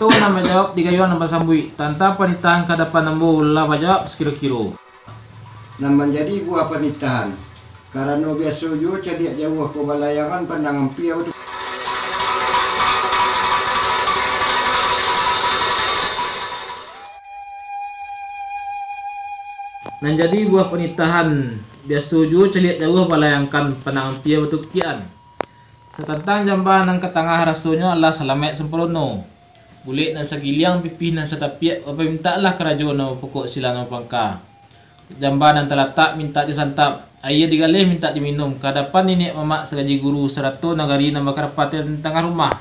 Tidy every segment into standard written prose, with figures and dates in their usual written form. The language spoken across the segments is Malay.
Dikato na majawab di kayo ng basambui. Tanta panitahan kadapan ng bola majawab sekilo-kilo. Na menjadi buah pernikahan. Karena biasa yo cediak jauh ke balayangan pandangan pia untuk Nan jadi buah penitahan biasa ju celiak jauh balayangkan pandangan pia betukian. Setentang jamban nang ketengah rasonya Allah selamat sempurna. Bulik nan sagiliang pipih nan setapiak apa mintalah kerajaan nama pokok silang nama pangka. Jamban nan terletak minta disantap. Ayah digalih minta diminum. Kadapan nenek mamak segaji guru serato nagari nama kerapaten tengah rumah.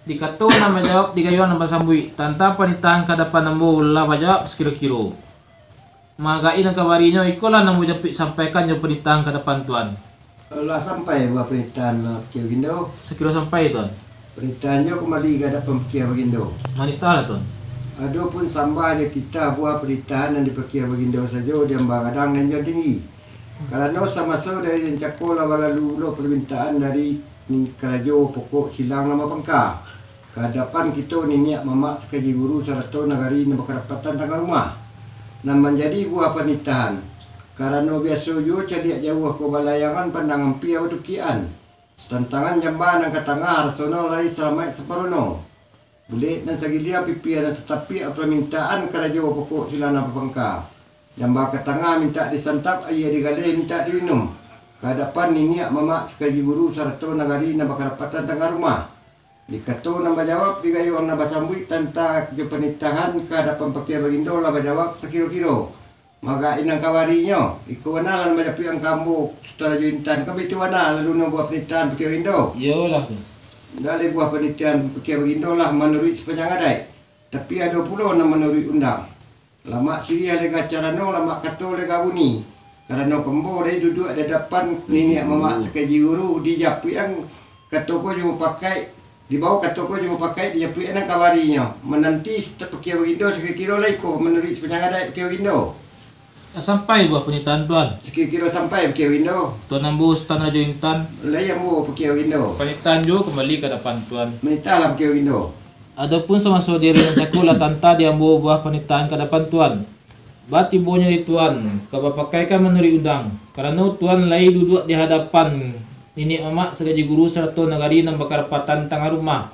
Dikato nama jawab di kayu nama sambui. Tanta panitahan kadapan nambo lah jawab sekilo-kilo. Magai nang kabarinya ikolah nang mujapik sampaikan jo penitahan kadapan tuan. lah sampai buah pernikahan Kia Bagindo. Sekilo sampai tuan. Pernikahannya kembali ke hadapan Kia Bagindo. Manita lah tuan. Adapun sambah je kita buah pernikahan yang dipakai Bagindo saja dia kadang dan jauh tinggi. Karena sama-sama dari yang cakap lalu permintaan dari kerajaan pokok silang nama pangka. Kehadapan kita nenek mamak sekaji guru serato nagari nama kerapatan tangga rumah. Nan menjadi buah pernikahan. Karena biasa yo cediak jauh ke balayangan pandangan pia betukian. Setantangan jamban yang ketengah rasono lai selamat separono. Bulik dan sagilia pipia dan setapi permintaan kerajaan pokok silang nama pangka. Jamba ke tengah minta disantap, ayah digalih minta diminum. Kehadapan nenek mamak sekaji guru serato nagari nama kerapatan tangga rumah. Dikato nama jawab digayuang nama sambui tanta jo pernikahan kehadapan Kia Bagindo lah jawab sekilo-kilo. Maka inang kawarinya, iko wana lan majapi ang kambo setelah juintan. Kami itu wana lalu no buah pernikahan Kia Bagindo. Iyalah. Dari buah pernikahan Kia Bagindo lah menurut sepanjang adai. Tapi ada pula na menurut undang. Lama siri ada acara no, lama kato lega buni. Karena kembo dari duduk ada depan nenek mamak sekaji guru di japi yang katoko juga pakai di bawah katoko juga pakai di japi yang kawarinya. Menanti Kia Bagindo sekilo lah iko menurut sepanjang adai Kia Bagindo. Sampai buah penitahan tuan. Sekilo sampai Kia Bagindo. Tuan ambus tanah jointan. Layang mo Kia Bagindo. Penitahan jo kembali ke depan tuan. Menitalah Kia Bagindo. Adapun sama saudari yang cakula tanta diambo buah penitahan ke depan tuan. Bat ibunya di tuan, kabapakaikan menurut undang. Karena tuan lai duduk di hadapan nenek mamak segaji guru serato nagari nan bakarapatan tengah rumah.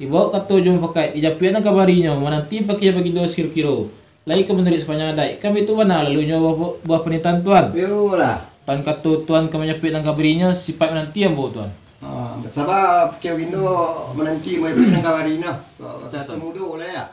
Dibawa kato jom pakai, ijapian ang kabarinya, menanti pakai Bagindo sekilo-kilo. Lai ke menurut sepanjang adai. Kami tu mana lalunya buah penitahan tuan. Yolah. Pan kato tuan kami nyapit ang kabarinya, sifat menanti ambo tuan. Sebab Kia Bagindo menanti mau pinang kawarina. Muda lah ya.